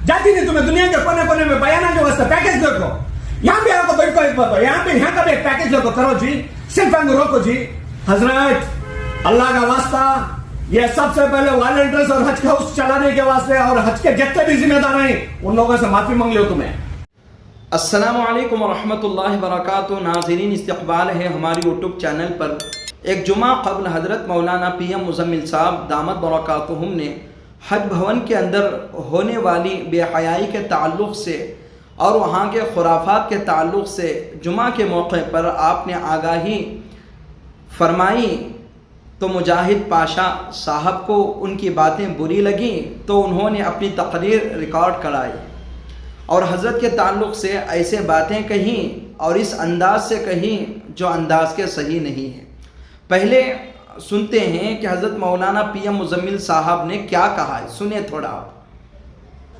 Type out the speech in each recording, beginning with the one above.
जाती नहीं तुम्हें दुनिया के कोने कोने में बयाना के वास्ते पैकेज देखो, यहाँ पे आपको बिल्कुल यहाँ का भी एक पैकेज देखो, करो जी, सिर्फ रोको जी। हजरत अल्लाह का वास्ता, ये सबसे पहले वॉलंटियर्स और हज हाउस चलाने के वास्ते और हज के जितने भी जिम्मेदार हैं उन लोगों से माफी मांग लो तुम्हें। अस्सलामु अलैकुम वरहमतुल्लाहि वबरकातुहू। नाज़रीन, इस्तक़बाल है हमारी यूट्यूब चैनल पर। एक जुमा क़ब्ल हज़रत मौलाना PM मुज़म्मिल साहब दामत बरकातुहुम ने हज भवन के अंदर होने वाली बेहयाई के ताल्लुक़ से और वहाँ के खुराफात के ताल्लुक़ से जुमा के मौके पर आपने आगाही फरमाई तो मुजाहिद पाशा साहब को उनकी बातें बुरी लगी तो उन्होंने अपनी तकरीर रिकॉर्ड कराई और हज़रत के ताल्लुक़ से ऐसे बातें कहीं और इस अंदाज से कहीं जो अंदाज के सही नहीं है। पहले सुनते हैं कि हज़रत मौलाना PM मुज़म्मिल साहब ने क्या कहा है, सुने थोड़ा आप।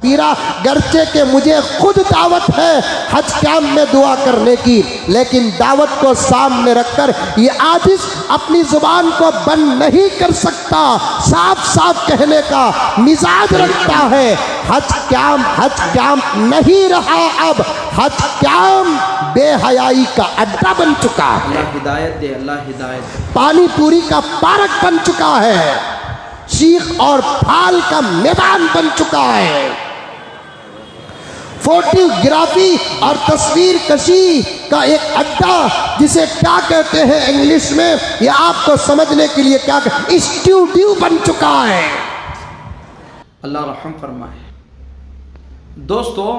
पीरा गर्चे के मुझे खुद दावत है हज कैंप में दुआ करने की, लेकिन दावत को सामने रखकर ये आजिज़ अपनी जुबान को बंद नहीं कर सकता, साफ साफ कहने का मिजाज रखता है। हज कैंप नहीं रहा, अब हज कैंप बेहयाई का अड्डा बन चुका है। अल्लाह हिदायत दे, अल्लाह हिदायत दे। पानी पूरी का पार्क बन चुका है, चीख और फाल का मैदान बन चुका है। फोटोग्राफी और तस्वीर कशी का एक अड्डा, जिसे क्या कहते हैं इंग्लिश में, ये आपको समझने के लिए क्या स्टूडियो बन चुका है। अल्लाह रहम फरमाए। दोस्तों,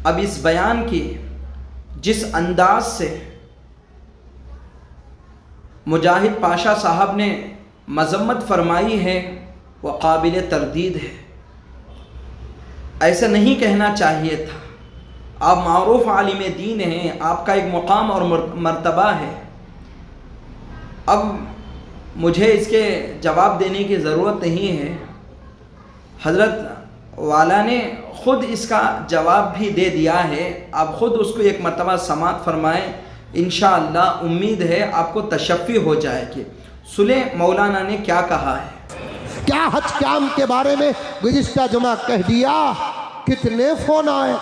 अब इस बयान की जिस अंदाज से मुजाहिद पाशा साहब ने मजम्मत फरमाई है वह काबिल तरदीद है। ऐसा नहीं कहना चाहिए था। आप मारूफ आलिम दीन हैं, आपका एक मुकाम और मर्तबा है। अब मुझे इसके जवाब देने की ज़रूरत नहीं है, हज़रत वाला ने ख़ुद इसका जवाब भी दे दिया है। आप ख़ुद उसको एक मर्तबा समात फरमाएँ, इंशाअल्लाह उम्मीद है आपको तशफ़ी हो जाएगी। सुने मौलाना ने क्या कहा है। क्या हज कैंप के बारे में गुज़िश्ता जुमा कह दिया, कितने फोन आए।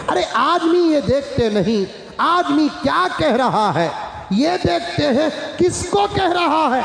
अरे आदमी ये देखते नहीं, आदमी क्या कह रहा है ये देखते हैं, किसको कह रहा है।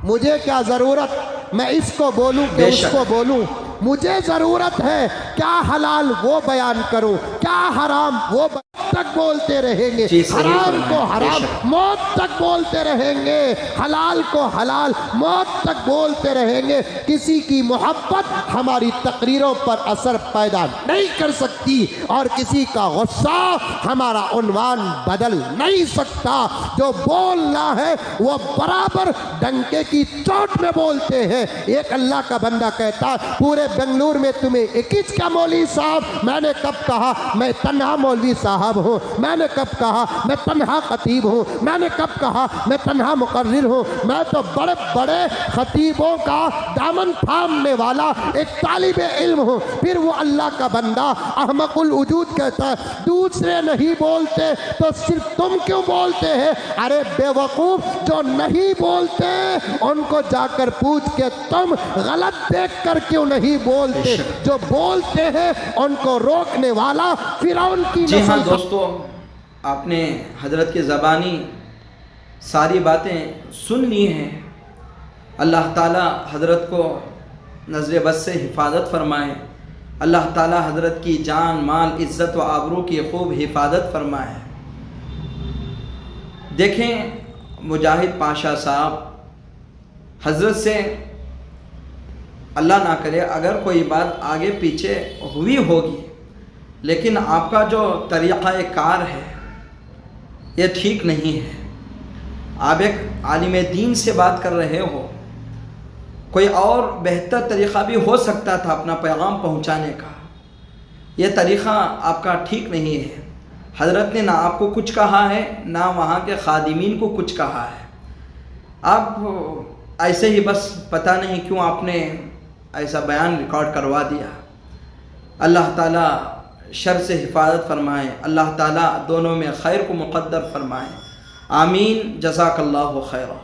मुझे क्या जरूरत मैं इसको बोलूं कि उसको बोलूं, मुझे जरूरत है क्या हलाल वो बयान करूं, क्या हराम वो तक बोलते रहेंगे, हराम को हराम मौत तक बोलते रहेंगे, हलाल को हलाल मौत तक बोलते रहेंगे। किसी की मोहब्बत हमारी तकरीरों पर असर पैदा नहीं कर सकती और किसी का गुस्सा हमारा उन्वान बदल नहीं सकता। जो बोलना है वो बराबर डंके की चोट में बोलते हैं। एक अल्लाह का बंदा कहता, पूरे बेंगलुरु में तुम्हें एक ही का मौलवी साहब, मैंने कब कहा मैं तन्हा मौलवी साहब हूँ, मैंने कब कहा मैं तन्हा खतीब हूँ, मैंने कब कहा मैं तन्हा मुकर्रिर हूँ, मैं तो बड़े बड़े खतीबों का दामन थामने वाला एक तालिब इल्म हूँ। फिर वो अल्लाह का बंदा अहमकुल वजूद कहता है, दूसरे नहीं बोलते तो सिर्फ तुम क्यों बोलते हैं। अरे बेवकूफ़, जो नहीं बोलते उनको जाकर पूछ के तुम गलत देख कर क्यों नहीं बोलते, जो बोलते हैं उनको रोकने वाला फिरौन की जी हाँ दोस्तों, आपने हज़रत की ज़बानी सारी बातें सुन ली हैं। अल्लाह ताला हज़रत को नज़र बस से हिफाजत फरमाए। अल्लाह ताला हज़रत की जान माल इज़्ज़त व आबरू की खूब हिफाजत फरमाए। देखें मुजाहिद पाशा साहब, हज़रत से अल्लाह ना करे अगर कोई बात आगे पीछे हुई होगी, लेकिन आपका जो तरीक़ा कार है ये ठीक नहीं है। आप एक आलिम दीन से बात कर रहे हो, कोई और बेहतर तरीक़ा भी हो सकता था अपना पैगाम पहुंचाने का। ये तरीक़ा आपका ठीक नहीं है। हज़रत ने ना आपको कुछ कहा है, ना वहाँ के खादिमीन को कुछ कहा है। आप ऐसे ही बस पता नहीं क्यों आपने ऐसा बयान रिकॉर्ड करवा दिया। अल्लाह ताला शर से हिफाजत फरमाए, अल्लाह ताला दोनों में खैर को मुक़द्दर फरमाए। आमीन। जज़ाकल्लाहु खैरा।